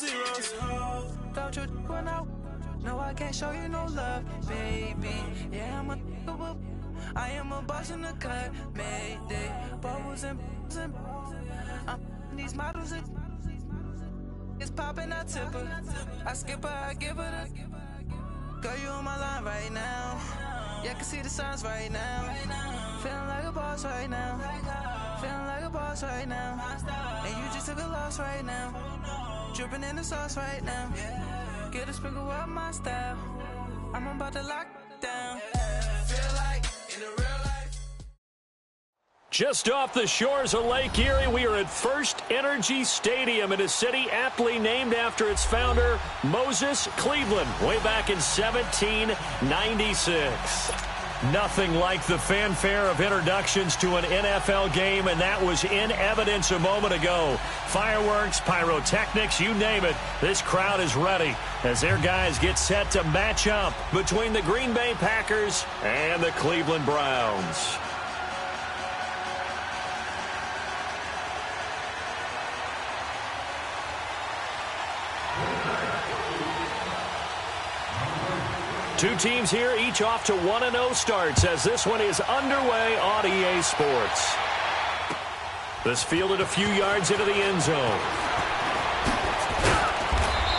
zeros. Don't you run out? No, I can't show you no love, baby. Yeah, I am a boss in the cut, mayday. Bubbles and these models are it's popping, I tip her. I skip her, I give her the girl, you on my line right now. Yeah, I can see the signs right now. Feeling like a boss right now. Feeling like a boss right now. And you just took a loss right now. Dripping in the sauce right now. Get a sprinkle up my style. I'm about to lock down. Feel like in the real life. Just off the shores of Lake Erie, we are at First Energy Stadium in a city aptly named after its founder, Moses Cleveland, way back in 1796. Nothing like the fanfare of introductions to an NFL game, and that was in evidence a moment ago. Fireworks, pyrotechnics, you name it. This crowd is ready as their guys get set to match up between the Green Bay Packers and the Cleveland Browns. Two teams here, each off to 1-0 starts as this one is underway on EA Sports. This fielded a few yards into the end zone.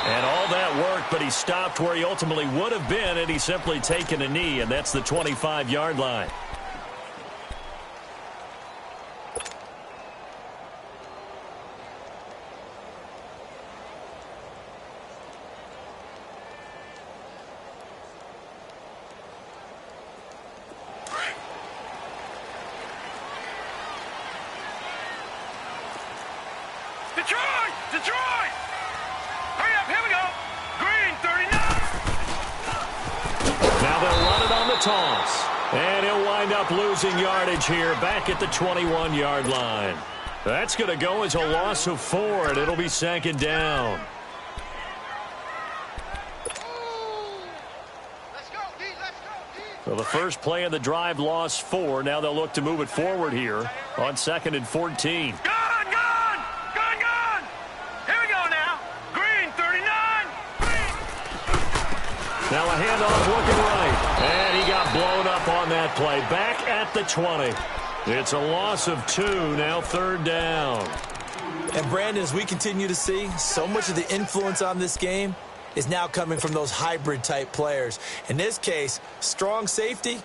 And all that work, but he stopped where he ultimately would have been had he simply taken a knee, and that's the 25-yard line. Detroit! Hurry up, here we go. Green, 39. Now they'll run it on the toss. And he'll wind up losing yardage here back at the 21-yard line. That's going to go as a loss of 4, and it'll be second down. So the first play of the drive lost 4. Now they'll look to move it forward here on 2nd and 14. Now a handoff looking right, and he got blown up on that play. Back at the 20. It's a loss of 2, now third down. And Brandon, as we continue to see, so much of the influence on this game is now coming from those hybrid-type players. In this case, strong safety,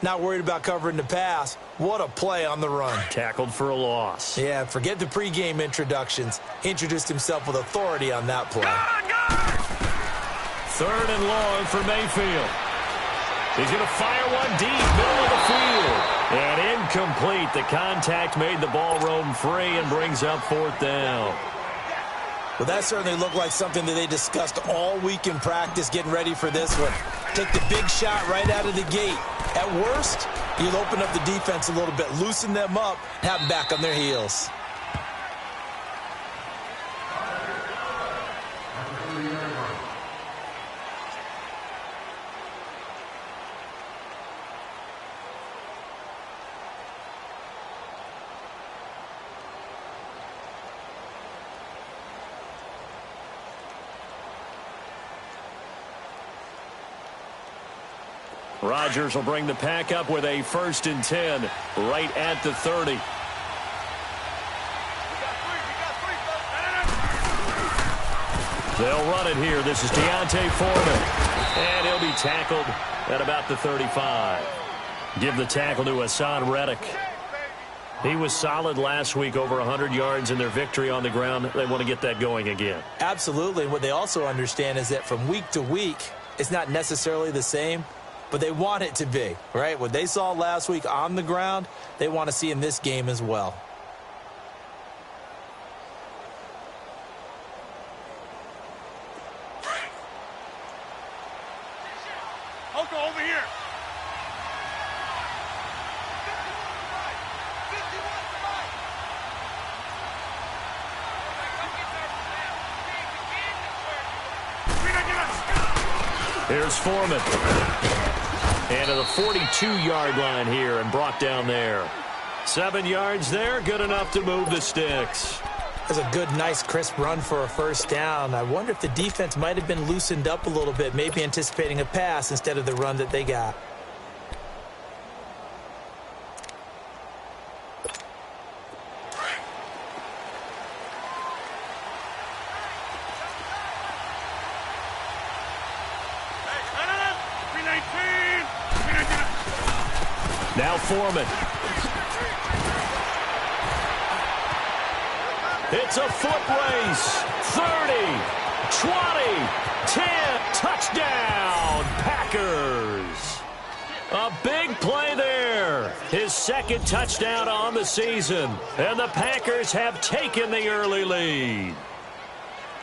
not worried about covering the pass. What a play on the run. Tackled for a loss. Yeah, forget the pregame introductions. Introduced himself with authority on that play. Third and long for Mayfield. He's going to fire one deep, middle of the field. And incomplete. The contact made the ball roam free and brings up 4th down. Well, that certainly looked like something that they discussed all week in practice getting ready for this one. Take the big shot right out of the gate. At worst, you'll open up the defense a little bit, loosen them up, have them back on their heels. Rodgers will bring the pack up with a 1st and 10 right at the 30. They'll run it here. This is Deontay Foreman. And he'll be tackled at about the 35. Give the tackle to Hassan Reddick. He was solid last week, over 100 yards in their victory on the ground. They want to get that going again. Absolutely. What they also understand is that from week to week, it's not necessarily the same, but they want it to be, right? What they saw last week on the ground, they want to see in this game as well. Oko, over here. Here's Foreman. And to the 42-yard line here and brought down there. 7 yards there, good enough to move the sticks. That's a good, nice, crisp run for a first down. I wonder if the defense might have been loosened up a little bit, maybe anticipating a pass instead of the run that they got. Now Foreman. It's a foot race. 30, 20, 10, touchdown, Packers. A big play there. His second touchdown on the season. And the Packers have taken the early lead.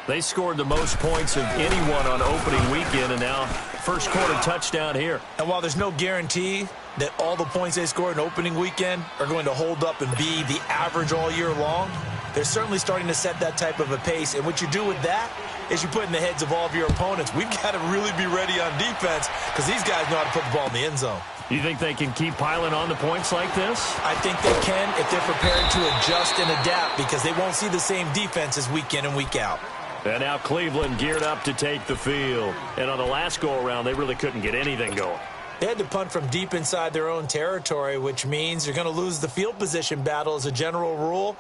They scored the most points of anyone on opening weekend, and now first quarter touchdown here. And while there's no guarantee that all the points they scored in opening weekend are going to hold up and be the average all year long, they're certainly starting to set that type of a pace. And what you do with that is you put in the heads of all of your opponents, we've got to really be ready on defense because these guys know how to put the ball in the end zone. You think they can keep piling on the points like this? I think they can if they're prepared to adjust and adapt because they won't see the same defenses week in and week out. And now Cleveland geared up to take the field. And on the last go-around, they really couldn't get anything going. They had to punt from deep inside their own territory, which means you're going to lose the field position battle as a general rule.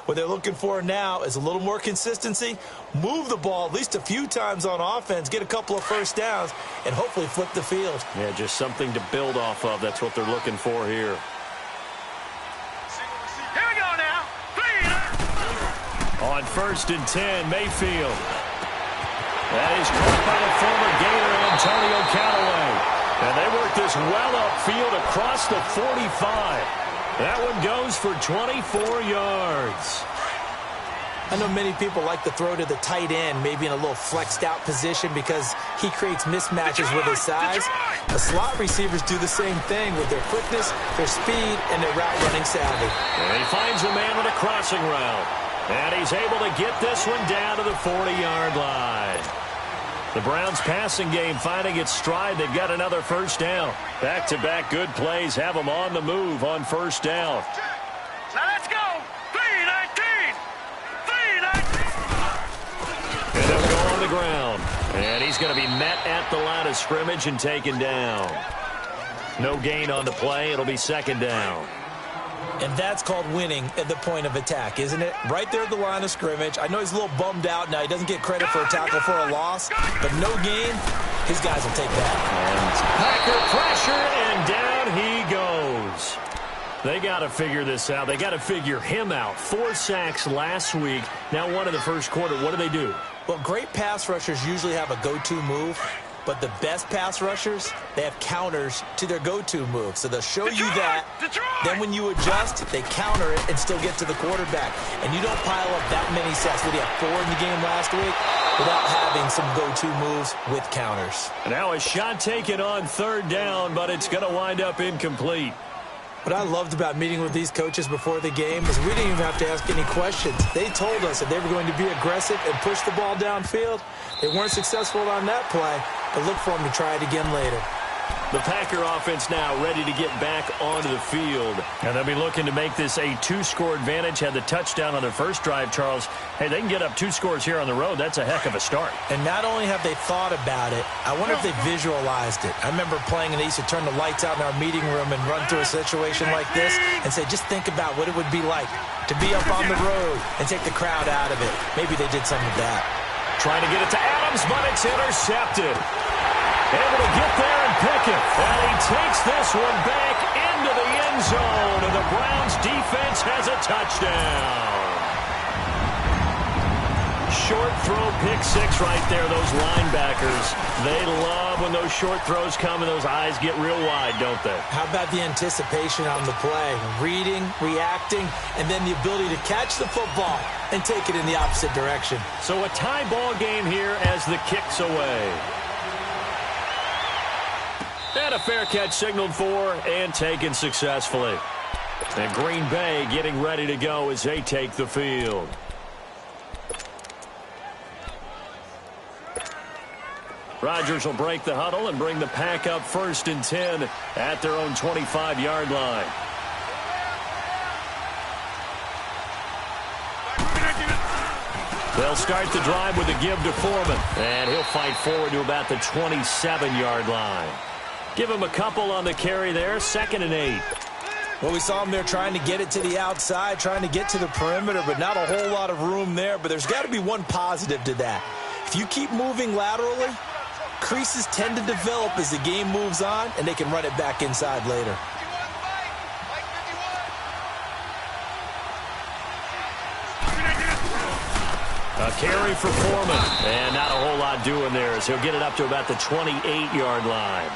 What they're looking for now is a little more consistency, move the ball at least a few times on offense, get a couple of first downs, and hopefully flip the field. Yeah, just something to build off of. That's what they're looking for here. Here we go now. On 1st and 10, Mayfield. That is caught by the former Gator, Antonio Callaway. And they work this well upfield across the 45. That one goes for 24 yards. I know many people like to throw to the tight end, maybe in a little flexed out position because he creates mismatches with his size. The slot receivers do the same thing with their quickness, their speed, and their route running savvy. And he finds a man on a crossing route. And he's able to get this one down to the 40-yard line. The Browns passing game finding its stride. They've got another first down. Back-to-back good plays have them on the move on first down. Now let's go. 3-19. 3-19. And they'll go on the ground. And he's going to be met at the line of scrimmage and taken down. No gain on the play. It'll be second down. And that's called winning at the point of attack, isn't it? Right there at the line of scrimmage. I know he's a little bummed out now. He doesn't get credit for a tackle for a loss, but no gain, his guys will take that. And Packer pressure, and down he goes. They got to figure this out. They got to figure him out. 4 sacks last week. Now one in the first quarter. What do they do? Well, great pass rushers usually have a go-to move. But the best pass rushers, they have counters to their go-to move. So they'll show you that. Then when you adjust, they counter it and still get to the quarterback. And you don't pile up that many sacks. What do you have, 4 in the game last week? Without having some go-to moves with counters. Now a shot taken on 3rd down, but it's going to wind up incomplete. What I loved about meeting with these coaches before the game is we didn't even have to ask any questions. They told us that they were going to be aggressive and push the ball downfield. They weren't successful on that play, but look for them to try it again later. The Packer offense now ready to get back onto the field. And they'll be looking to make this a 2-score advantage. Had the touchdown on their first drive, Charles. Hey, they can get up 2 scores here on the road. That's a heck of a start. And not only have they thought about it, I wonder if they visualized it. I remember playing and they used to turn the lights out in our meeting room and run through a situation like this and say, just think about what it would be like to be up on the road and take the crowd out of it. Maybe they did some of that. Trying to get it to Adams, but it's intercepted. Able to get there and pick it. And he takes this one back into the end zone. And the Browns defense has a touchdown. Short throw, pick 6 right there. Those linebackers, they love when those short throws come and those eyes get real wide, don't they? How about the anticipation on the play? Reading, reacting, and then the ability to catch the football and take it in the opposite direction. So a tie ball game here as the kick's away. And a fair catch signaled for and taken successfully. And Green Bay getting ready to go as they take the field. Rodgers will break the huddle and bring the Pack up 1st and 10 at their own 25-yard line. They'll start the drive with a give to Foreman. And he'll fight forward to about the 27-yard line. Give him a couple on the carry there, 2nd and 8. Well, we saw him there trying to get it to the outside, trying to get to the perimeter, but not a whole lot of room there. But there's got to be one positive to that. If you keep moving laterally, creases tend to develop as the game moves on, and they can run it back inside later. A carry for Foreman, and not a whole lot doing there as he'll get it up to about the 28-yard line.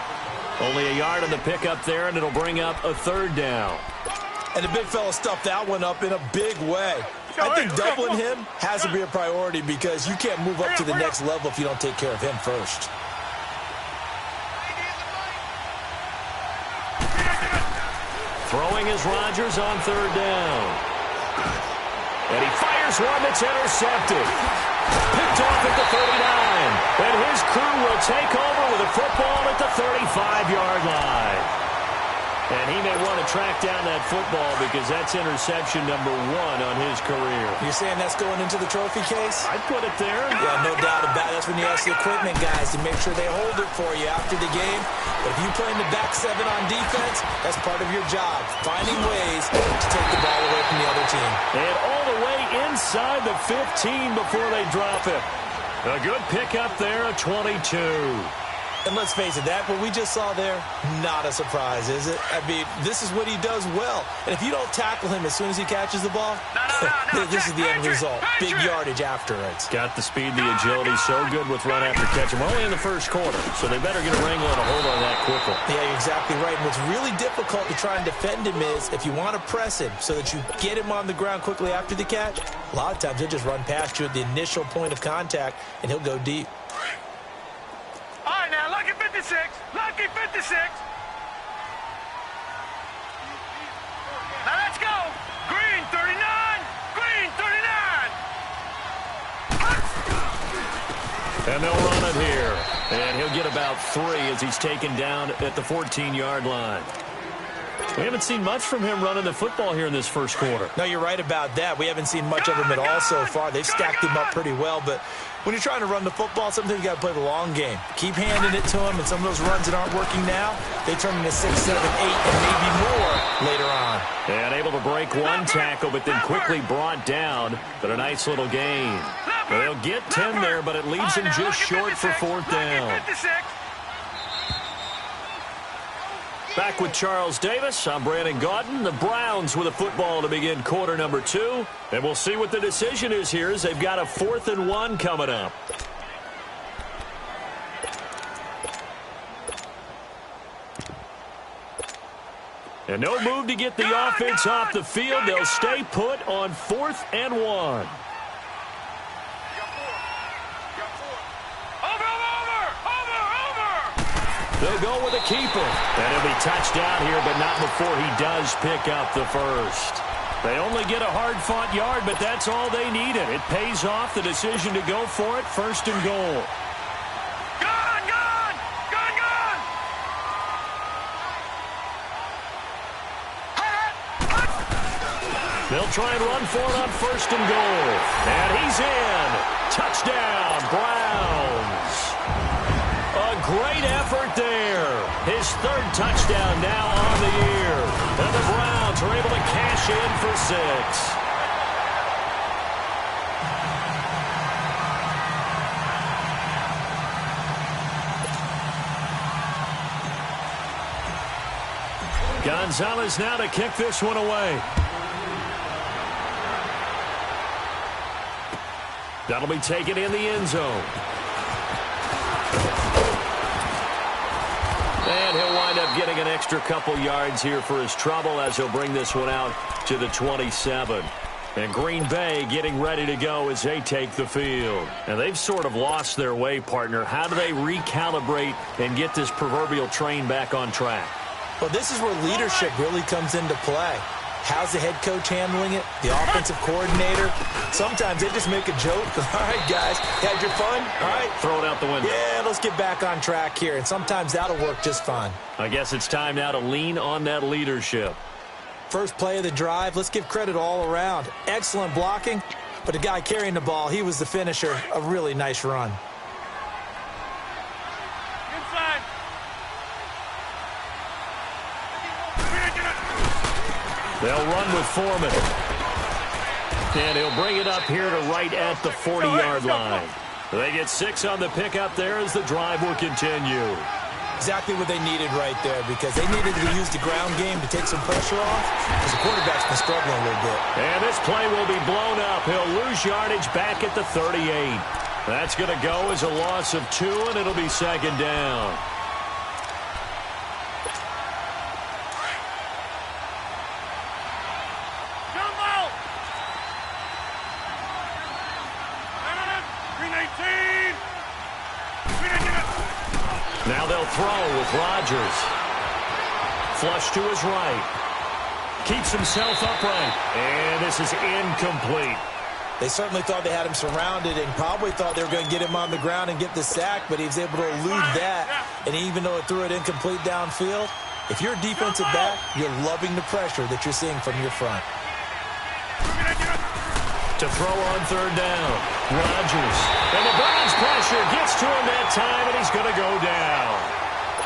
Only a yard on the pickup there, and it'll bring up a 3rd down. And the big fella stuffed that one up in a big way. I think doubling him has to be a priority because you can't move up to the next level if you don't take care of him first. Throwing is Rodgers on 3rd down. And he fires one that's intercepted. Picked off at the 39. And his crew will take over with a football at the 35-yard line. And he may want to track down that football because that's interception number 1 on his career. You're saying that's going into the trophy case? I'd put it there. Yeah, no doubt about it. That's when you ask the equipment guys to make sure they hold it for you after the game. But if you play in the back 7 on defense, that's part of your job, finding ways to take the ball away from the other team. And all the way inside the 15 before they drop it. A good pickup there, a 22. And let's face it, that what we just saw there, not a surprise, is it? I mean, this is what he does well. And if you don't tackle him as soon as he catches the ball, this is the end result. Big yardage after it. Got the speed, the agility, so good with run after catch. We're only in the first quarter, so they better get a wrangle and a hold on that quickly. Yeah, you're exactly right. And what's really difficult to try and defend him is if you want to press him so that you get him on the ground quickly after the catch, a lot of times he'll just run past you at the initial point of contact, and he'll go deep. All right, now, lucky 56. Lucky 56. Now, let's go. Green 39. Green 39. And they'll run it here. And he'll get about 3 as he's taken down at the 14-yard line. We haven't seen much from him running the football here in this first quarter. No, you're right about that. We haven't seen much of him at all so far. They've stacked him up pretty well, but when you're trying to run the football, sometimes you got to play the long game. Keep handing it to him, and some of those runs that aren't working now, they turn into 6, 7, 8, and maybe more later on. And able to break one tackle, but then quickly brought down. But a nice little gain. They'll get 10 there, but it leaves him just short for 4th down. Back with Charles Davis, I'm Brandon Gaudin. The Browns with a football to begin quarter number 2. And we'll see what the decision is here as they've got a 4th and 1 coming up. And no move to get the offense off the field. They'll stay put on 4th and 1. They'll go with a keeper. And he'll be touched down here, but not before he does pick up the first. They only get a hard-fought yard, but that's all they needed. It pays off the decision to go for it, 1st and goal. Gone! They'll try and run for it on 1st and goal. And he's in. Touchdown, Browns. A great effort there. His 3rd touchdown now on the year. And the Browns are able to cash in for 6. Gonzalez now to kick this one away. That'll be taken in the end zone. And he'll wind up getting an extra couple yards here for his trouble as he'll bring this one out to the 27. And Green Bay getting ready to go as they take the field. And they've sort of lost their way, partner. How do they recalibrate and get this proverbial train back on track? Well, this is where leadership really comes into play. How's the head coach handling it? The offensive coordinator? Sometimes they just make a joke. All right, guys, had your fun? All right. Throw it out the window. Yeah, let's get back on track here. And sometimes that'll work just fine. I guess it's time now to lean on that leadership. First play of the drive, let's give credit all around. Excellent blocking, But the guy carrying the ball, he was the finisher. A really nice run. Inside. They'll run with Foreman. And he'll bring it up here to right at the 40-yard line. They get 6 on the pickup there as the drive will continue. Exactly what they needed right there, because they needed to use the ground game to take some pressure off, because the quarterback's been struggling a little bit. And this play will be blown up. He'll lose yardage back at the 38. That's going to go as a loss of 2, and it'll be second down. Now they'll throw with Rodgers. Flush to his right. Keeps himself upright. And this is incomplete. They certainly thought they had him surrounded and probably thought they were going to get him on the ground and get the sack, but he was able to elude that. And even though it threw it incomplete downfield, if you're a defensive back, you're loving the pressure that you're seeing from your front. To throw on third down. Rodgers. And the Browns pressure gets to him that time, and he's going to go down.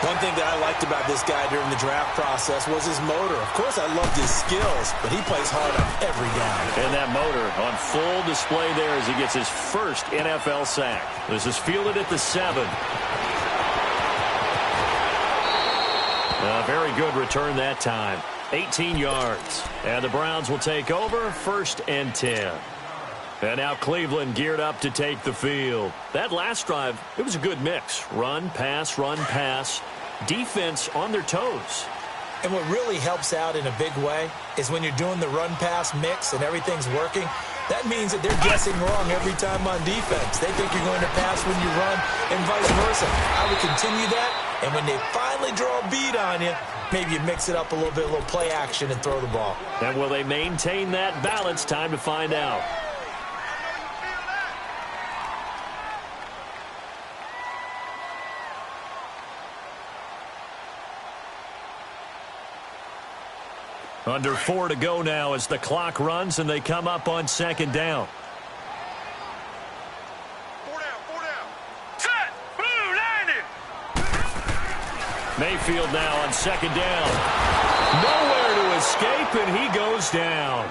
One thing that I liked about this guy during the draft process was his motor. Of course, I loved his skills, but he plays hard on every down. And that motor on full display there as he gets his first NFL sack. This is fielded at the 7. A very good return that time. 18 yards. And the Browns will take over, 1st and 10. And now Cleveland geared up to take the field. That last drive, it was a good mix. Run, pass, defense on their toes. And what really helps out in a big way is when you're doing the run-pass mix and everything's working, that means that they're guessing wrong every time on defense. They think you're going to pass when you run and vice versa. I would continue that, and when they finally draw a beat on you, maybe you mix it up a little bit, a little play action, and throw the ball. And will they maintain that balance? Time to find out. Under 4 to go now as the clock runs and they come up on second down. 4 down. Set. Blue, landed. Mayfield now on second down. Nowhere to escape, and he goes down.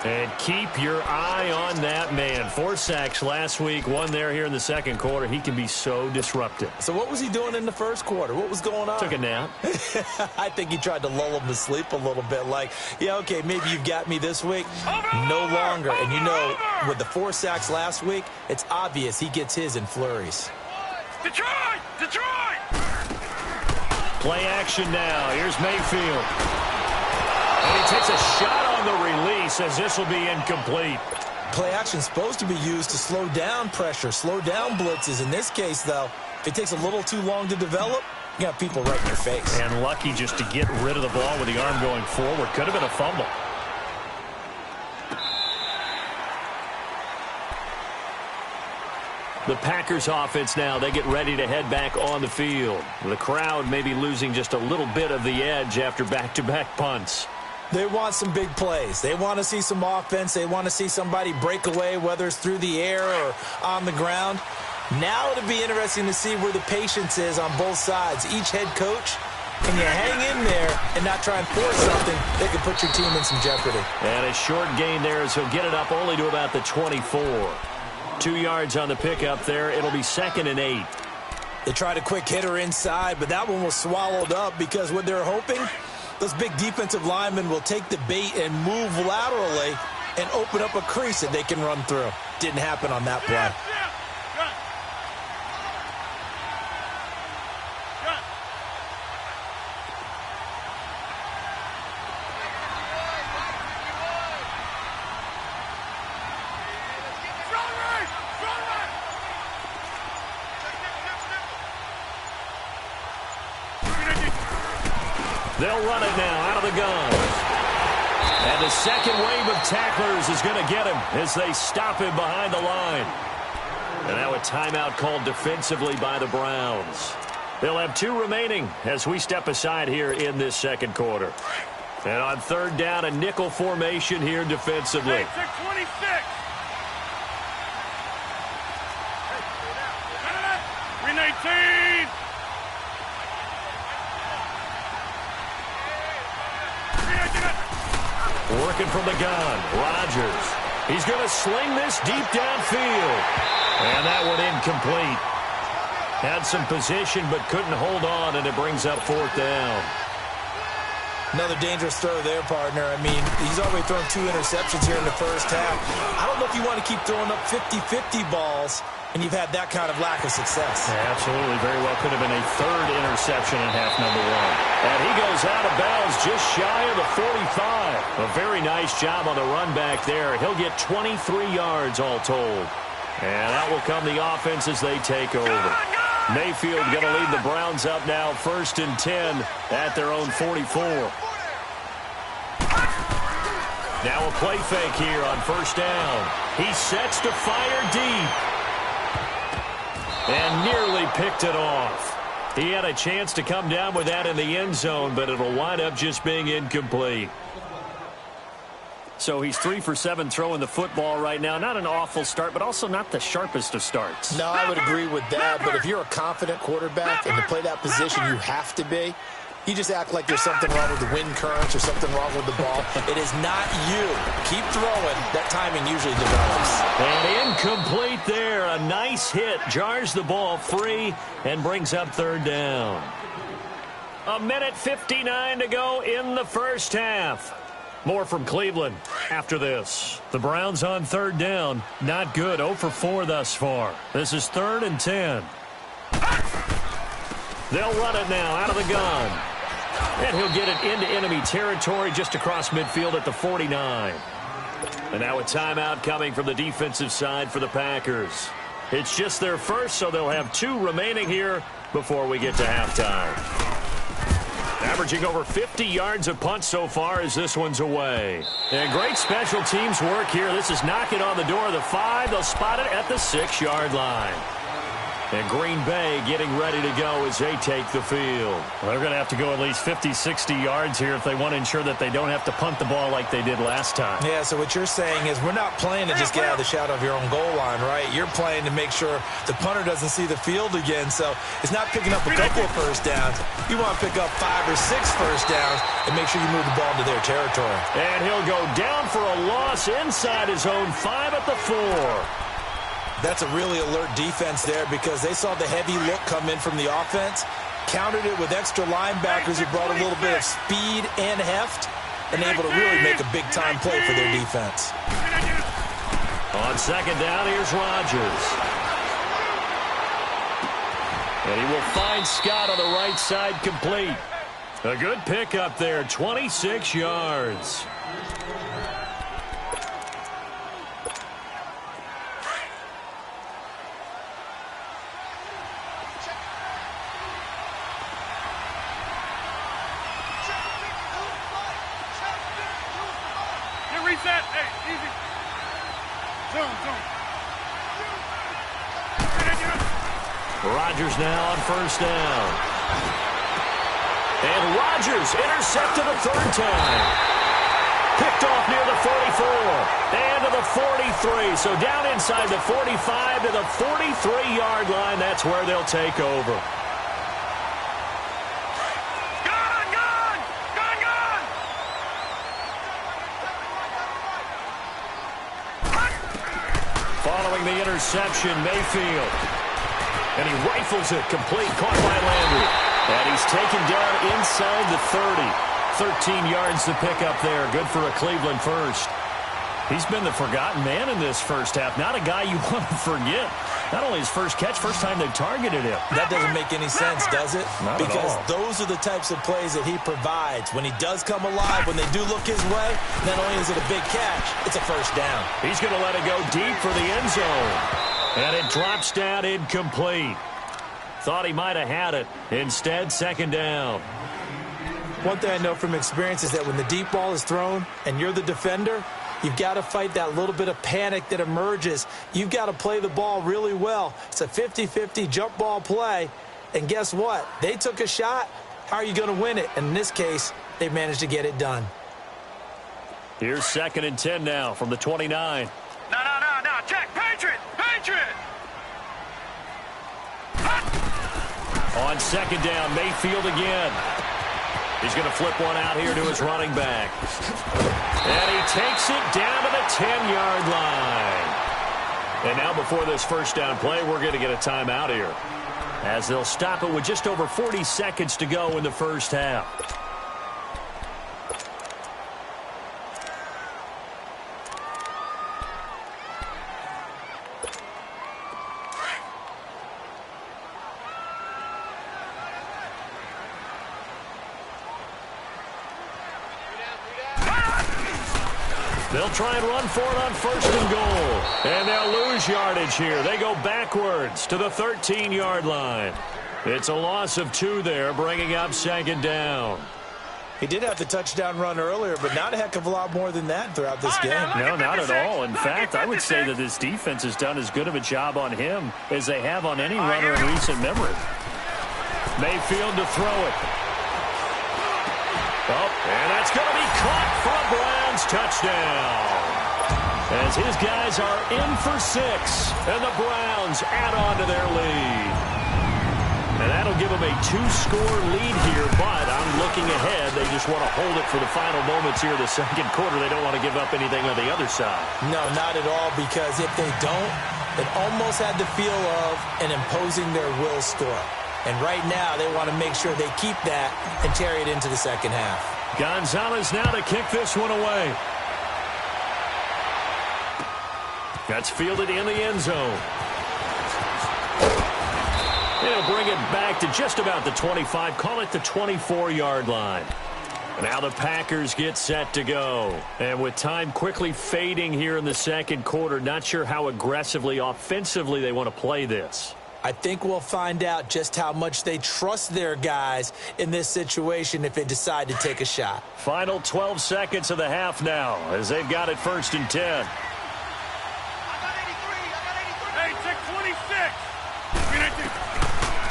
And keep your eye on that man. 4 sacks last week, 1 there here in the second quarter. He can be so disruptive. So what was he doing in the first quarter? What was going on? Took a nap. I think he tried to lull him to sleep a little bit. Like, yeah, okay, maybe you've got me this week. No longer. And you know, with the 4 sacks last week, it's obvious he gets his in flurries. Detroit! Play action now. Here's Mayfield. And he takes a shot on the release as this will be incomplete. Play action is supposed to be used to slow down pressure, slow down blitzes. In this case, though, if it takes a little too long to develop, you got people right in your face. And lucky just to get rid of the ball with the arm going forward. Could have been a fumble. The Packers offense now, they get ready to head back on the field. The crowd may be losing just a little bit of the edge after back-to-back punts. They want some big plays. They want to see some offense. They want to see somebody break away, whether it's through the air or on the ground. Now it'll be interesting to see where the patience is on both sides. Each head coach, can you hang in there and not try and force something that could put your team in some jeopardy? And a short gain there as he'll get it up only to about the 24. 2 yards on the pickup there. It'll be 2nd and 8. They tried a quick hitter inside, but that one was swallowed up because what they're hoping, those big defensive linemen will take the bait and move laterally and open up a crease that they can run through. Didn't happen on that play. They'll run it now out of the gun. And the second wave of tacklers is going to get him as they stop him behind the line. And now a timeout called defensively by the Browns. They'll have 2 remaining as we step aside here in this second quarter. And on third down, a nickel formation here defensively. 26. 319. Working from the gun, Rodgers. He's going to sling this deep downfield. And that one incomplete. Had some position but couldn't hold on, and it brings up 4th down. Another dangerous throw there, partner. I mean, he's already thrown 2 interceptions here in the first half. I don't know if you want to keep throwing up 50-50 balls, and you've had that kind of lack of success. Yeah, absolutely. Very well could have been a 3rd interception in half number 1. And he goes out of bounds just shy of the 45. A very nice job on the run back there. He'll get 23 yards all told. And out will come the offense as they take over. Mayfield going to lead the Browns up now 1st and 10 at their own 44. Now a play fake here on 1st down. He sets to fire deep. And nearly picked it off. He had a chance to come down with that in the end zone, but it'll wind up just being incomplete. So he's 3 for 7 throwing the football right now. Not an awful start, but also not the sharpest of starts. No, I would agree with that. But if you're a confident quarterback and to play that position, you have to be. You just act like there's something wrong with the wind currents or something wrong with the ball. It is not you. Keep throwing. That timing usually develops. And incomplete there. A nice hit. Jars the ball free and brings up 3rd down. 1:59 to go in the first half. More from Cleveland after this. The Browns on 3rd down. Not good. 0 for 4 thus far. This is 3rd and 10. They'll run it now out of the gun. And he'll get it into enemy territory just across midfield at the 49. And now a timeout coming from the defensive side for the Packers. It's just their first, so they'll have 2 remaining here before we get to halftime. Averaging over 50 yards a punt so far as this one's away. And great special teams work here. This is knocking on the door of the 5. They'll spot it at the 6-yard line. And Green Bay getting ready to go as they take the field. Well, they're going to have to go at least 50, 60 yards here if they want to ensure that they don't have to punt the ball like they did last time. Yeah, so what you're saying is we're not playing to just get out of the shadow of your own goal line, right? You're playing to make sure the punter doesn't see the field again. So it's not picking up a couple of first downs. You want to pick up 5 or 6 first downs and make sure you move the ball into their territory. And he'll go down for a loss inside his own 5 at the 4. That's a really alert defense there because they saw the heavy look come in from the offense, countered it with extra linebackers who brought a little bit of speed and heft, and able to really make a big-time play for their defense. On 2nd down, here's Rodgers. And he will find Scott on the right side complete. A good pickup there, 26 yards. Reset. Hey, easy. Zoom. Rodgers now on 1st down. And Rodgers intercepted a 3rd time. Picked off near the 44 and to the 43. So down inside the 45 to the 43-yard line. That's where they'll take over. Following the interception, Mayfield. And he rifles it, complete, caught by Landry. And he's taken down inside the 30. 13 yards to pick up there. Good for a Cleveland first. He's been the forgotten man in this first half. Not a guy you want to forget. Not only his first catch, first time they've targeted him. That doesn't make any sense, does it? Not because at all. Those are the types of plays that he provides. When he does come alive, when they do look his way, not only is it a big catch, it's a first down. He's going to let it go deep for the end zone. And it drops down incomplete. Thought he might have had it. Instead, 2nd down. One thing I know from experience is that when the deep ball is thrown and you're the defender, you've got to fight that little bit of panic that emerges. You've got to play the ball really well. It's a 50-50 jump ball play. And guess what? They took a shot. How are you going to win it? And in this case, they managed to get it done. Here's 2nd and 10 now from the 29. No. Check. Patriot. Hut. On second down, Mayfield again. He's going to flip one out here to his running back. And he takes it down to the 10-yard line. And now before this first down play, we're going to get a timeout here, as they'll stop it with just over 40 seconds to go in the first half. They'll try and run for it on first and goal. And they'll lose yardage here. They go backwards to the 13-yard line. It's a loss of 2 there, bringing up second down. He did have the touchdown run earlier, but not a heck of a lot more than that throughout this game. No, not at all. In fact, I would say that this defense has done as good of a job on him as they have on any runner in recent memory. Mayfield to throw it. Oh, and that's going to be caught for a Browns touchdown. As his guys are in for 6, and the Browns add on to their lead. And that'll give them a 2-score lead here, but I'm looking ahead. They just want to hold it for the final moments here of the second quarter. They don't want to give up anything on the other side. No, not at all, because if they don't, it almost had the feel of an imposing their will score. And right now, they want to make sure they keep that and carry it into the second half. Gonzalez now to kick this one away. That's fielded in the end zone. He'll bring it back to just about the 25, call it the 24-yard line. Now the Packers get set to go. And with time quickly fading here in the second quarter, not sure how aggressively, offensively they want to play this. I think we'll find out just how much they trust their guys in this situation if they decide to take a shot. Final 12 seconds of the half now as they've got it first and 10. I got 83. Hey, check 26.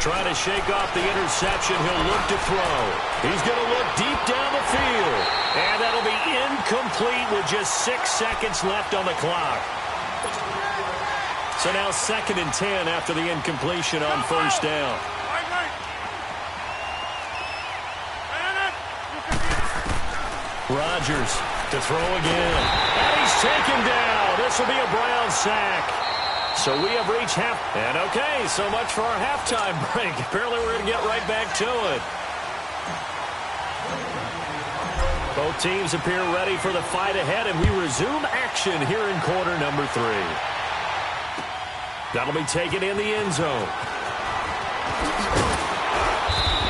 Trying to shake off the interception. He'll look to throw. He's going to look deep down the field. And that'll be incomplete with just 6 seconds left on the clock. So now 2nd and 10 after the incompletion on first down. Rodgers to throw again. And he's taken down. This will be a Brown sack. So we have reached half. And okay, so much for our halftime break. Apparently we're going to get right back to it. Both teams appear ready for the fight ahead, and we resume action here in quarter number 3. That'll be taken in the end zone.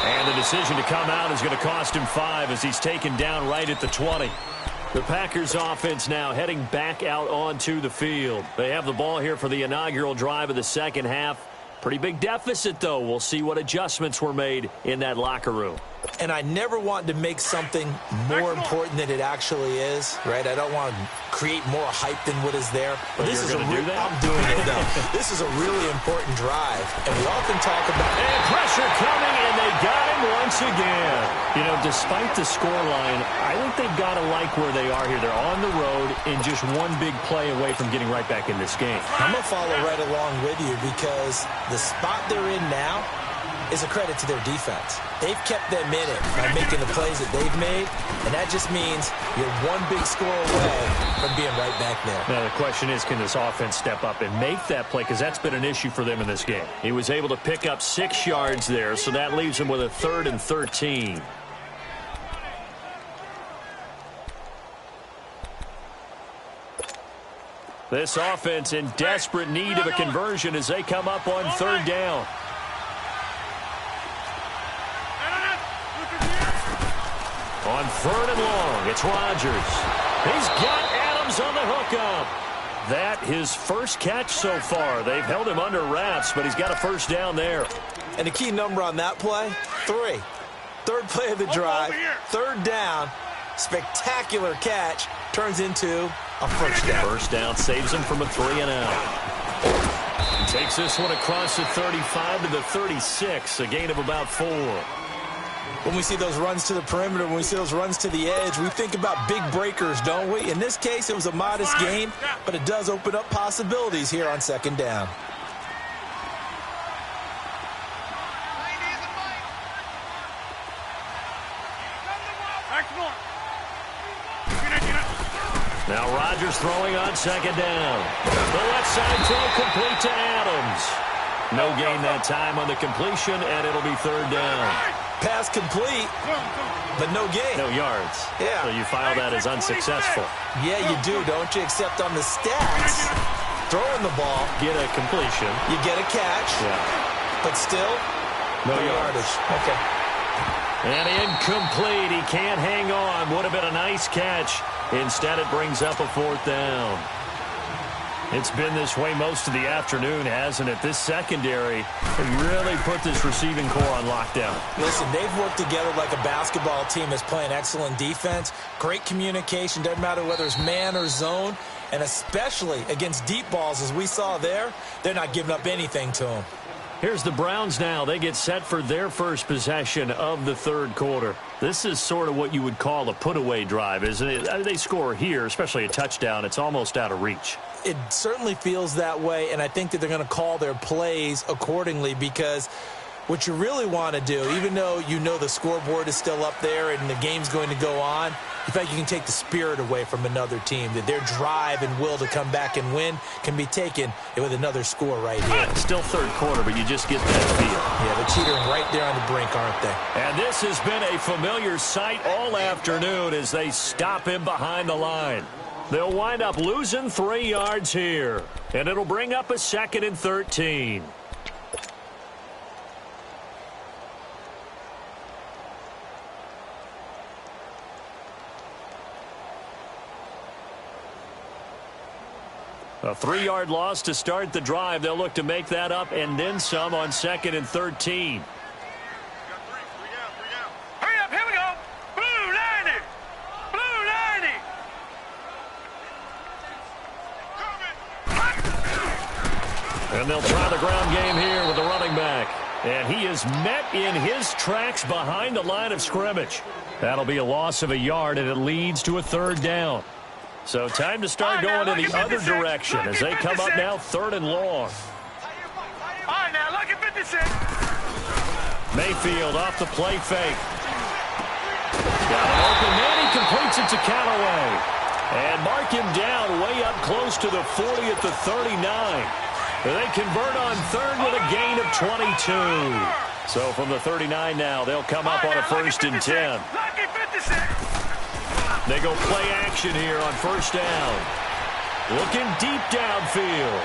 And the decision to come out is going to cost him 5 as he's taken down right at the 20. The Packers offense now heading back out onto the field. They have the ball here for the inaugural drive of the second half. Pretty big deficit, though. We'll see what adjustments were made in that locker room. And I never want to make something more important than it actually is, right? I don't want to create more hype than what is there. But this is I'm doing it, though. This is a really important drive. And we often talk about... And pressure coming, and they got him once again. You know, despite the scoreline, I think they've got to like where they are here. They're on the road and just one big play away from getting right back in this game. I'm going to follow right along with you because the spot they're in now is a credit to their defense. They've kept them in it by making the plays that they've made, and that just means you're one big score away from being right back there. Now, the question is, can this offense step up and make that play? Because that's been an issue for them in this game. He was able to pick up 6 yards there, so that leaves him with a 3rd and 13. This offense in desperate need of a conversion as they come up on 3rd down. On 3rd and long, it's Rodgers. He's got Adams on the hookup. That his first catch so far. They've held him under wraps, but he's got a first down there. And the key number on that play, 3. 3rd play of the drive, 3rd down, spectacular catch, turns into a first down. First down saves him from a 3-and-out. He takes this one across the 35 to the 36, a gain of about 4. When we see those runs to the perimeter, when we see those runs to the edge, we think about big breakers, don't we? In this case, it was a modest gain, but it does open up possibilities here on 2nd down. Now Rodgers throwing on second down. The left side throw complete to Adams. No gain that time on the completion, and it'll be third down. Pass complete, but no gain. No yards. Yeah. So you file that as unsuccessful. Yeah, you do, don't you? Except on the stats, throwing the ball, Get a completion. you get a catch, Yeah. but still, No yardage. Okay. And incomplete. He can't hang on. Would have been a nice catch. Instead, it brings up a fourth down. It's been this way most of the afternoon, hasn't it? This secondary really put this receiving core on lockdown. Listen, they've worked together like a basketball team that's playing excellent defense. Great communication. Doesn't matter whether it's man or zone. And especially against deep balls, as we saw there, they're not giving up anything to them. Here's the Browns now. They get set for their first possession of the third quarter. This is sort of what you would call a put-away drive, isn't it? I mean, they score here, especially a touchdown. It's almost out of reach. It certainly feels that way, and I think that they're going to call their plays accordingly, because what you really want to do, even though you know the scoreboard is still up there and the game's going to go on, in fact, you can take the spirit away from another team, that their drive and will to come back and win can be taken with another score right here. Still third quarter, but you just get that feel. Yeah, they're teetering right there on the brink, aren't they? And this has been a familiar sight all afternoon as they stop him behind the line. They'll wind up losing 3 yards here, and it'll bring up a 2nd and 13. A 3-yard loss to start the drive. They'll look to make that up and then some on 2nd and 13. Hurry up, here we go. Blue 90. Blue 90. And they'll try the ground game here with the running back. And he is met in his tracks behind the line of scrimmage. That'll be a loss of a yard, and it leads to a third down. So time to start going in the other direction as they come up now 3rd and long. All right, now, lucky 56. Mayfield off the play fake. Got an open man. He completes it to Callaway. And mark him down way up close to the 40 at the 39. They convert on 3rd with a gain of 22. So from the 39 now, they'll come up on a 1st and 10. Lucky 56. They go play action here on 1st down. Looking deep downfield.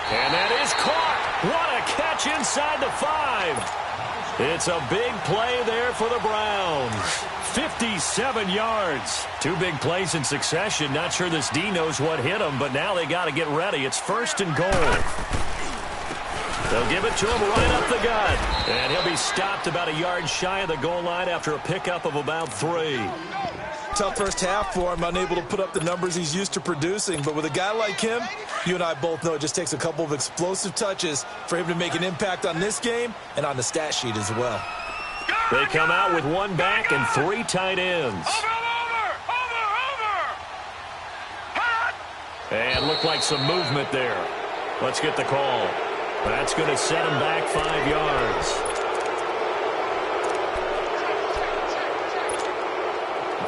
And that is caught. What a catch inside the 5. It's a big play there for the Browns. 57 yards. 2 big plays in succession. Not sure this D knows what hit him, but now they got to get ready. It's 1st and goal. They'll give it to him right up the gut. And he'll be stopped about a yard shy of the goal line after a pickup of about 3. Tough first half for him, unable to put up the numbers he's used to producing. But with a guy like him, you and I both know it just takes a couple of explosive touches for him to make an impact on this game and on the stat sheet as well. They come out with 1 back and 3 tight ends. And look like some movement there. Let's get the call. That's going to set him back 5 yards.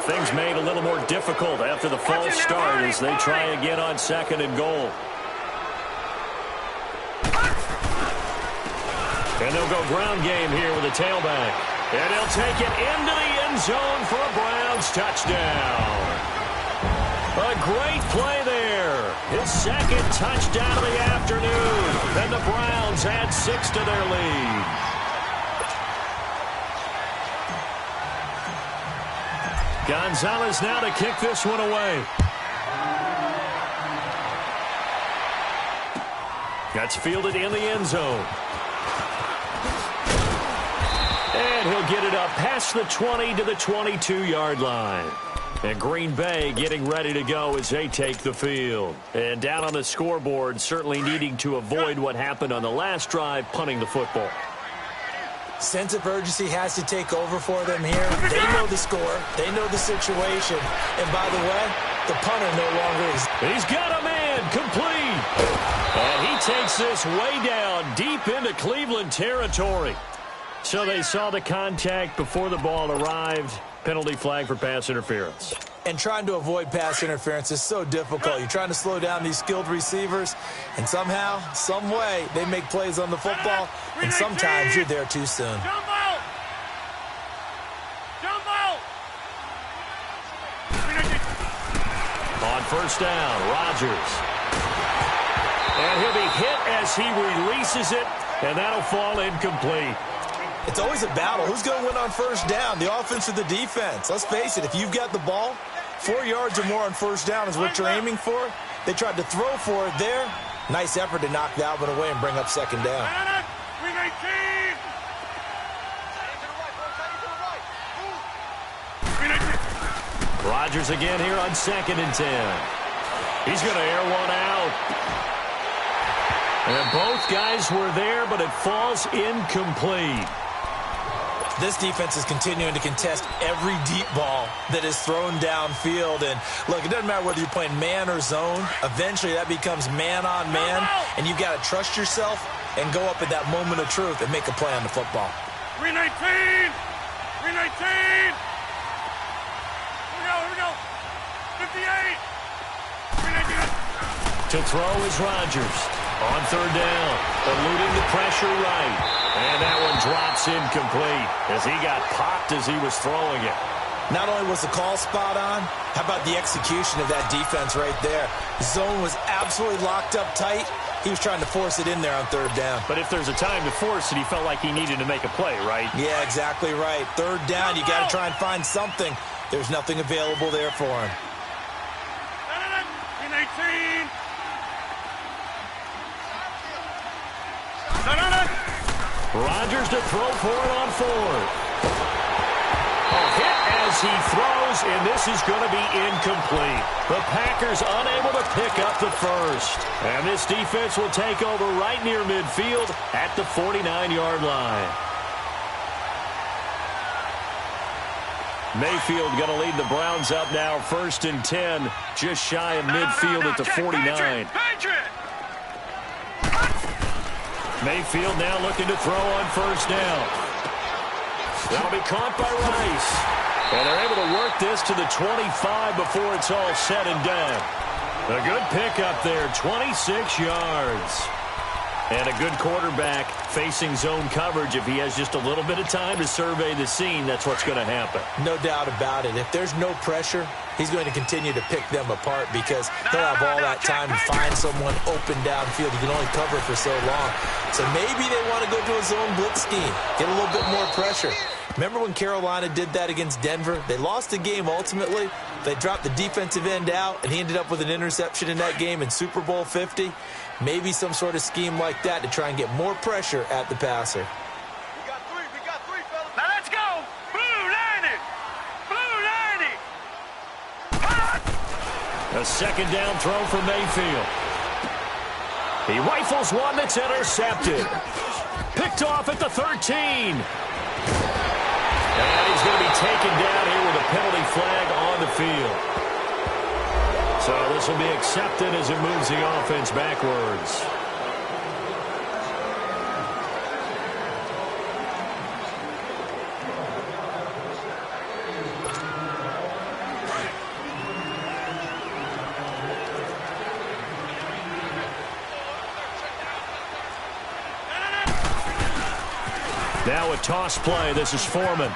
Things made a little more difficult after the false start as they try again on 2nd and goal. And they'll go ground game here with a tailback. And he'll take it into the end zone for a Browns touchdown. A great play there. His 2nd touchdown of the afternoon. And the Browns add 6 to their lead. Gonzalez now to kick this one away. That's fielded in the end zone. And he'll get it up past the 20 to the 22-yard line. And Green Bay getting ready to go as they take the field. And down on the scoreboard, certainly needing to avoid what happened on the last drive, punting the football. Sense of urgency has to take over for them here. They know the score. They know the situation. And by the way, the punter no longer is. He's got a man complete. And he takes this way down deep into Cleveland territory. So they saw the contact before the ball arrived. Penalty flag for pass interference. And trying to avoid pass interference is so difficult. You're trying to slow down these skilled receivers, and somehow, some way, they make plays on the football, and sometimes you're there too soon. On first down, Rodgers. And he'll be hit as he releases it, and that'll fall incomplete. It's always a battle. Who's going to win on first down, the offense or the defense? Let's face it, if you've got the ball, 4 yards or more on first down is what you're aiming for. They tried to throw for it there. Nice effort to knock that one away and bring up second down. Rodgers again here on 2nd and 10. He's going to air one out. And both guys were there, but it falls incomplete. This defense is continuing to contest every deep ball that is thrown downfield. And, look, it doesn't matter whether you're playing man or zone. Eventually, that becomes man-on-man, and you've got to trust yourself and go up at that moment of truth and make a play on the football. 319! 319! Here we go! 58! 319! To throw is Rodgers. On third down, eluding the pressure right. And that one drops incomplete as he got popped as he was throwing it. Not only was the call spot on, how about the execution of that defense right there? The zone was absolutely locked up tight. He was trying to force it in there on third down. But if there's a time to force it, he felt like he needed to make a play, right? Yeah, exactly right. Third down, you got to try and find something. There's nothing available there for him. 319! Rodgers to throw for it on fourth. A hit as he throws, and this is going to be incomplete. The Packers unable to pick up the first. And this defense will take over right near midfield at the 49-yard line. Mayfield going to lead the Browns up now, 1st and 10, just shy of midfield at the 49. Mayfield now looking to throw on first down. That'll be caught by Rice. And they're able to work this to the 25 before it's all said and done. A good pickup there, 26 yards. And a good quarterback facing zone coverage. If he has just a little bit of time to survey the scene, that's what's going to happen. No doubt about it. If there's no pressure, he's going to continue to pick them apart because he'll have all that time to find someone open downfield. He can only cover for so long. So maybe they want to go to a zone blitz scheme, get a little bit more pressure. Remember when Carolina did that against Denver? They lost the game ultimately. They dropped the defensive end out, and he ended up with an interception in that game in Super Bowl 50. Maybe some sort of scheme like that to try and get more pressure at the passer. We got three, fellas. Now let's go. Blue 90. Blue 90. A second down throw for Mayfield. He rifles one that's intercepted. Picked off at the 13. And he's going to be taken down here with a penalty flag on the field. So this will be accepted as it moves the offense backwards. Now a toss play. This is Foreman.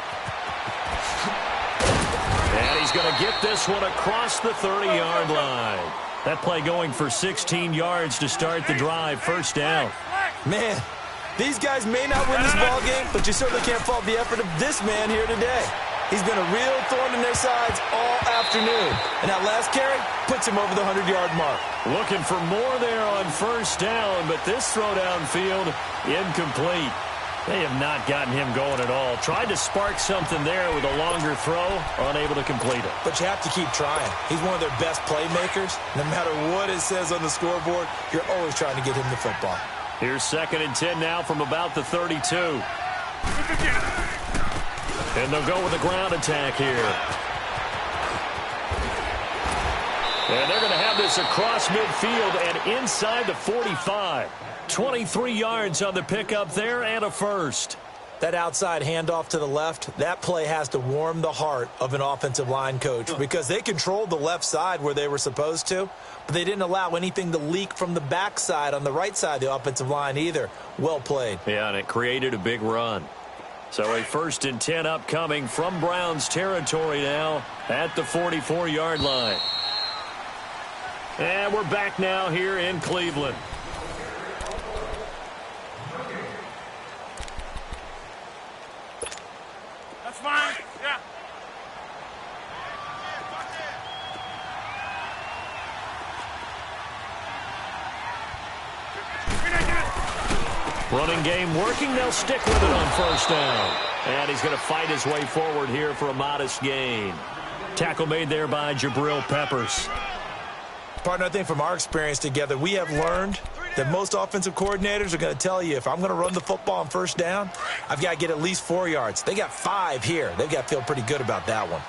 And he's going to get this one across the 30-yard line. That play going for 16 yards to start the drive. First down. Man, these guys may not win this ball game, but you certainly can't fault the effort of this man here today. He's been a real thorn in their sides all afternoon. And that last carry puts him over the 100-yard mark. Looking for more there on first down, but this throw downfield incomplete. They have not gotten him going at all. Tried to spark something there with a longer throw, unable to complete it. But you have to keep trying. He's one of their best playmakers. No matter what it says on the scoreboard, you're always trying to get him the football. Here's 2nd and 10 now from about the 32. And they'll go with a ground attack here. And they're going to have this across midfield and inside the 45. 23 yards on the pickup there and a first. That outside handoff to the left, that play has to warm the heart of an offensive line coach because they controlled the left side where they were supposed to, but they didn't allow anything to leak from the backside on the right side of the offensive line either. Well played. Yeah, and it created a big run. So a 1st and 10 upcoming from Browns territory now at the 44-yard line. And we're back now here in Cleveland. That's fine. Yeah. Running game working. They'll stick with it on 1st down. And he's going to fight his way forward here for a modest gain. Tackle made there by Jabril Peppers. Partner, I think from our experience together, we have learned that most offensive coordinators are going to tell you if I'm going to run the football on 1st down, I've got to get at least 4 yards. They got 5 here. They've got to feel pretty good about that one.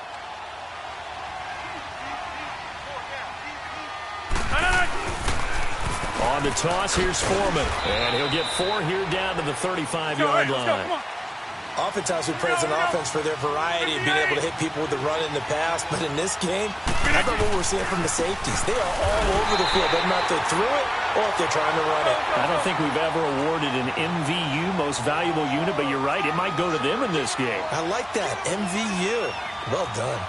On the toss, here's Foreman. And he'll get 4 here down to the 35-yard line. Oftentimes we praise an offense for their variety of being able to hit people with the run in the pass, but in this game, I thought what we're seeing from the safeties, they are all over the field. Doesn't matter if they threw it or if they're trying to run it. I don't think we've ever awarded an MVU, most valuable unit, but you're right, it might go to them in this game. I like that, MVU. Well done.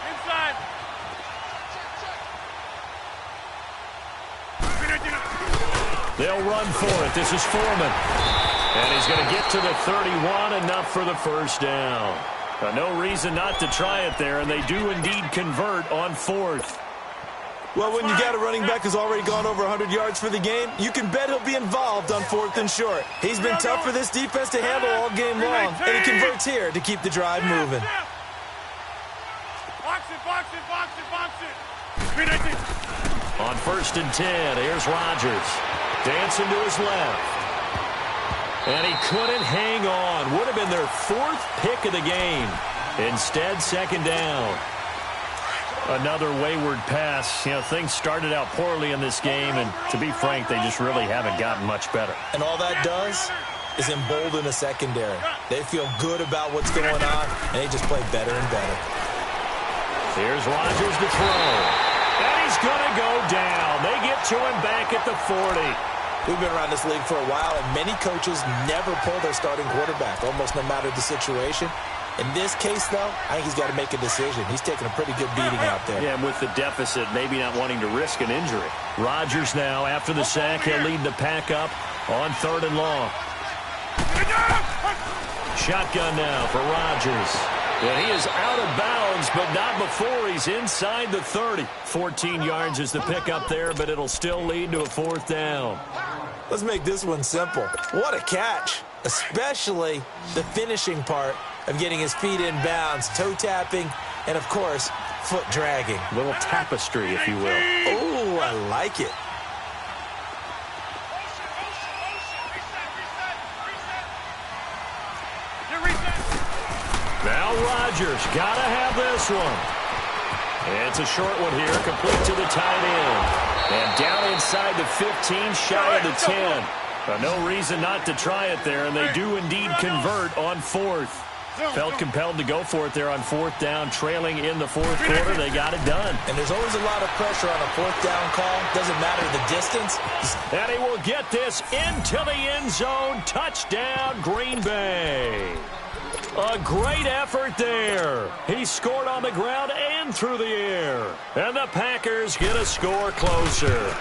Inside. They'll run for it. This is Foreman. And he's going to get to the 31, enough for the 1st down. No reason not to try it there, and they do indeed convert on 4th. Well, when you got a running back who's already gone over 100 yards for the game, you can bet he'll be involved on 4th and short. He's been tough for this defense to handle all game long, and he converts here to keep the drive moving. Box it, box it, box it, box it. On 1st and 10, here's Rodgers. Dancing to his left. And he couldn't hang on. Would have been their 4th pick of the game. Instead, 2nd down. Another wayward pass. You know, things started out poorly in this game, and to be frank, they just really haven't gotten much better. And all that does is embolden the secondary. They feel good about what's going on, and they just play better and better. Here's Rodgers to throw. And he's going to go down. They get to him back at the 40. We've been around this league for a while, and many coaches never pull their starting quarterback, almost no matter the situation. In this case, though, I think he's got to make a decision. He's taking a pretty good beating out there. Yeah, and with the deficit, maybe not wanting to risk an injury. Rodgers now, after the sack, he'll lead the pack up on 3rd and long. Shotgun now for Rodgers. And he is out of bounds, but not before he's inside the 30. 14 yards is the pickup there, but it'll still lead to a 4th down. Let's make this one simple. What a catch, especially the finishing part of getting his feet in bounds, toe tapping, and, of course, foot dragging. A little tapestry, if you will. Oh, I like it. Now Rodgers, gotta have this one. And it's a short one here, complete to the tight end. And down inside the 15, shy of the 10. No reason not to try it there, and they do indeed convert on 4th. Felt compelled to go for it there on 4th down, trailing in the 4th quarter. They got it done. And there's always a lot of pressure on a 4th down call. Doesn't matter the distance. And he will get this into the end zone. Touchdown, Green Bay. A great effort there. He scored on the ground and through the air. And the Packers get a score closer.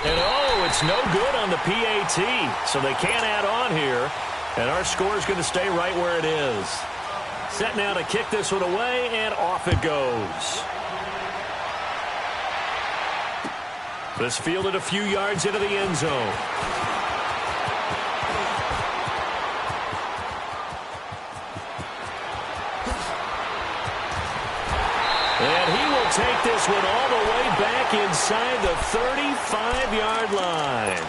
And oh, it's no good on the PAT, so they can't add on here. And our score is going to stay right where it is. Set now to kick this one away, and off it goes. This fielded a few yards into the end zone. And he will take this one all the way back inside the 35-yard line.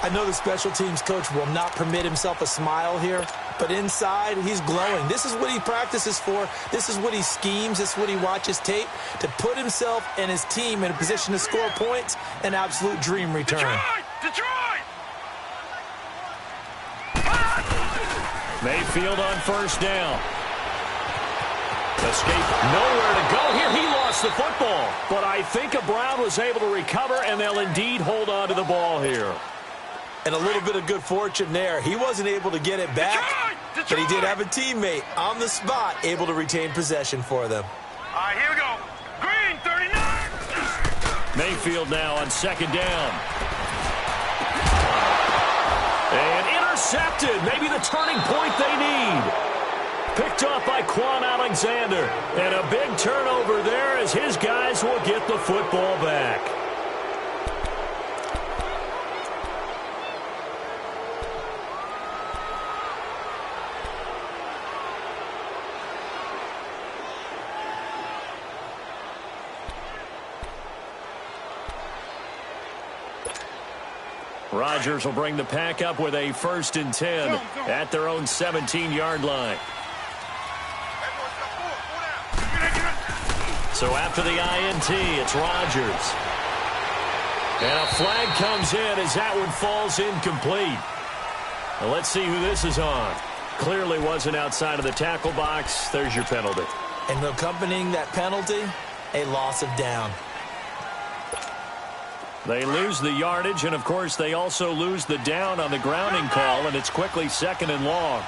I know the special teams coach will not permit himself a smile here, but inside, he's glowing. This is what he practices for. This is what he schemes. This is what he watches tape to put himself and his team in a position to score points. An absolute dream return. Detroit! Mayfield on first down. Escape, nowhere to go here. He lost the football. But I think Brown was able to recover, and they'll indeed hold on to the ball here. And a little bit of good fortune there. He wasn't able to get it back, but he did have a teammate on the spot able to retain possession for them. All right, here we go. Green, 39. Mayfield now on second down. And intercepted. Maybe the turning point they need. Picked off by Quan Alexander. And a big turnover there as his guys will get the football back. Rodgers will bring the pack up with a 1st and 10 at their own 17-yard line. So after the INT, it's Rodgers. And a flag comes in as that one falls incomplete. Now let's see who this is on. Clearly wasn't outside of the tackle box. There's your penalty. And accompanying that penalty, a loss of down. They lose the yardage, and, of course, they also lose the down on the grounding call, and it's quickly 2nd and long.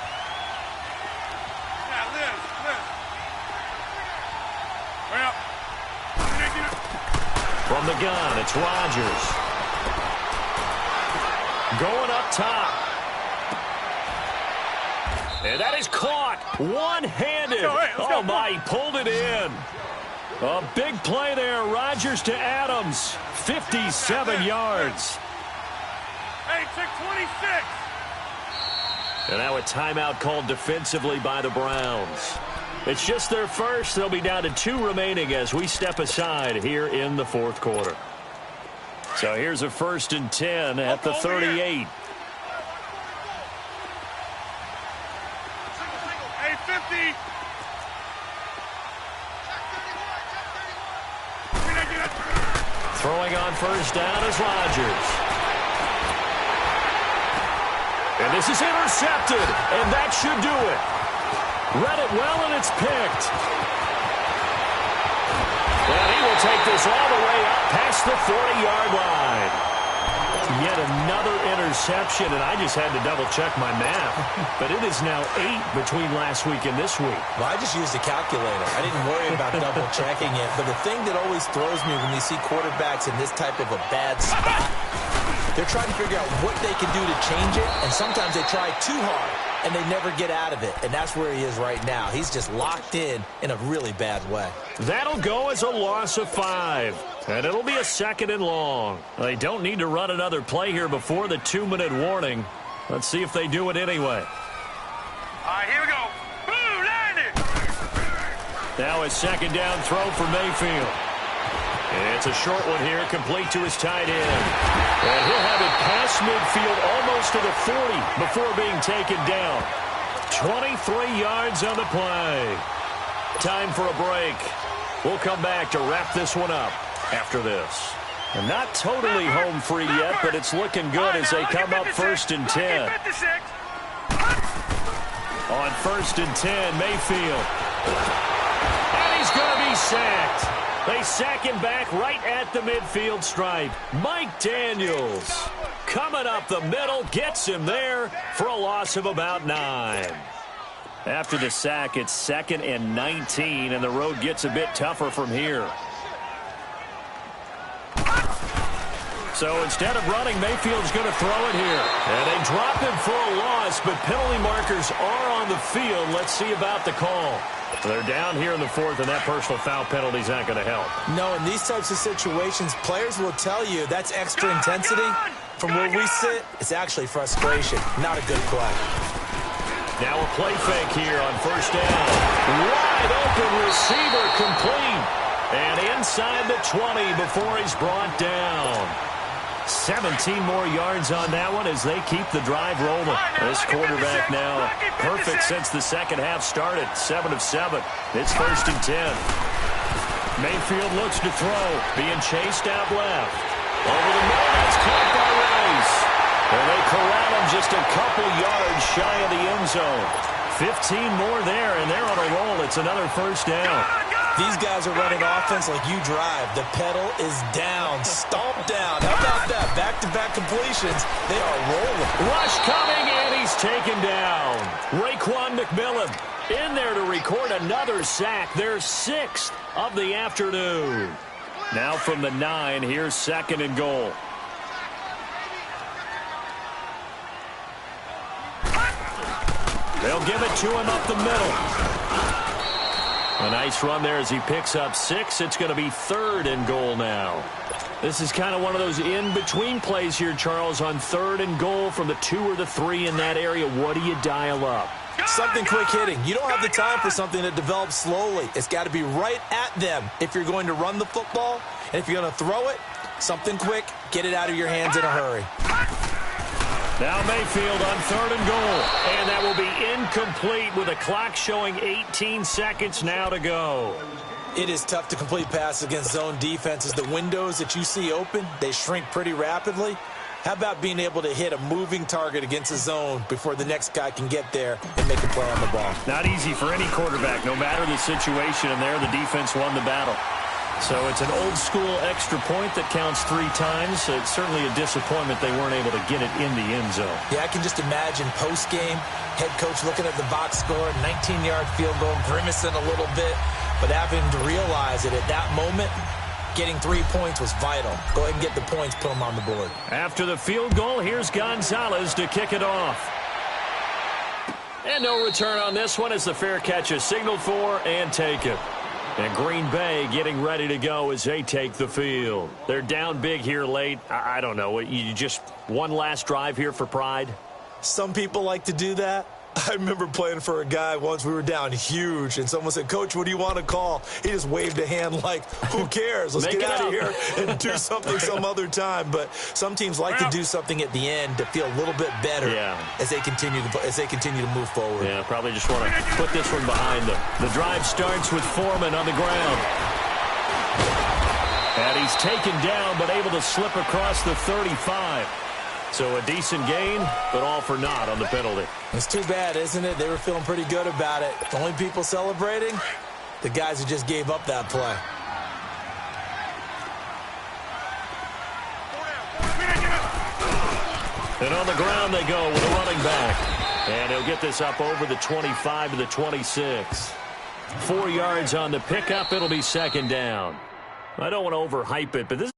From the gun, it's Rodgers. Going up top. And that is caught. One-handed. Oh, my, he pulled it in. A big play there. Rodgers to Adams. 57 yards. Hey, 626. And now a timeout called defensively by the Browns. It's just their first. They'll be down to 2 remaining as we step aside here in the 4th quarter. So here's a 1st and 10 at the 38. Hey, 50. Throwing on first down is Rodgers. And this is intercepted, and that should do it. Read it well, and it's picked. And he will take this all the way up past the 40-yard line. Yet another interception, and I just had to double-check my math. But it is now 8 between last week and this week. Well, I just used a calculator. I didn't worry about double-checking it. But the thing that always throws me when you see quarterbacks in this type of a bad spot, they're trying to figure out what they can do to change it, and sometimes they try too hard, and they never get out of it. And that's where he is right now. He's just locked in a really bad way. That'll go as a loss of 5. And it'll be a 2nd and long. They don't need to run another play here before the 2-minute warning. Let's see if they do it anyway. All right, here we go. Boom, landed. Now a 2nd down throw for Mayfield. And it's a short one here, complete to his tight end. And he'll have it past midfield almost to the 40 before being taken down. 23 yards on the play. Time for a break. We'll come back to wrap this one up after this. And not totally home free yet, but it's looking good as they come up 1st and 10. On 1st and 10, Mayfield. And he's going to be sacked. They sack him back right at the midfield stripe. Mike Daniels coming up the middle, gets him there for a loss of about 9. After the sack, it's 2nd and 19, and the road gets a bit tougher from here. So instead of running, Mayfield's going to throw it here. And they drop him for a loss, but penalty markers are on the field. Let's see about the call. They're down here in the 4th, and that personal foul penalty is not going to help. No, in these types of situations, players will tell you that's extra intensity. From where we sit, it's actually frustration, not a good play. Now a play fake here on 1st down. Wide open receiver complete. And inside the 20 before he's brought down. 17 more yards on that one as they keep the drive rolling. This quarterback now perfect since the second half started. 7 of 7. It's 1st and 10. Mayfield looks to throw. Being chased out left. Over the middle. That's caught by Rice. And they corral him just a couple yards shy of the end zone. 15 more there, and they're on a roll. It's another first down. These guys are running offense like you drive. The pedal is down, stomp down. How about that? Back-to-back completions. They are rolling. Rush coming, and he's taken down. Raekwon McMillan in there to record another sack. Their 6th of the afternoon. Now from the 9, here's 2nd and goal. They'll give it to him up the middle. A nice run there as he picks up 6. It's going to be 3rd and goal now. This is kind of one of those in-between plays here, Charles, on 3rd and goal from the 2 or the 3 in that area. What do you dial up? Something quick hitting. You don't have the time for something that develops slowly. It's got to be right at them if you're going to run the football. And if you're going to throw it, something quick, get it out of your hands in a hurry. Now Mayfield on 3rd and goal. And that will be incomplete with a clock showing 18 seconds now to go. It is tough to complete passes against zone defenses. The windows that you see open, they shrink pretty rapidly. How about being able to hit a moving target against a zone before the next guy can get there and make a play on the ball? Not easy for any quarterback, no matter the situation, and there the defense won the battle. So it's an old-school extra point that counts 3 times. So it's certainly a disappointment they weren't able to get it in the end zone. Yeah, I can just imagine post-game, head coach looking at the box score, 19-yard field goal, grimacing a little bit, but having to realize that at that moment, getting 3 points was vital. Go ahead and get the points, put them on the board. After the field goal, here's Gonzalez to kick it off. And no return on this one as the fair catch is signaled for and taken. And Green Bay getting ready to go as they take the field. They're down big here late. I don't know. You just one last drive here for pride? Some people like to do that. I remember playing for a guy once. We were down huge, and someone said, "Coach, what do you want to call?" He just waved a hand like, who cares? Let's get out of here and do something some other time. But some teams like to do something at the end to feel a little bit better as they continue to move forward. Yeah, probably just want to put this one behind them. The drive starts with Foreman on the ground. And he's taken down, but able to slip across the 35. So a decent gain, but all for naught on the penalty. It's too bad, isn't it? They were feeling pretty good about it. The only people celebrating, the guys who just gave up that play. And on the ground they go with a running back. And he'll get this up over the 25 to the 26. 4 yards on the pickup. It'll be 2nd down. I don't want to overhype it, but this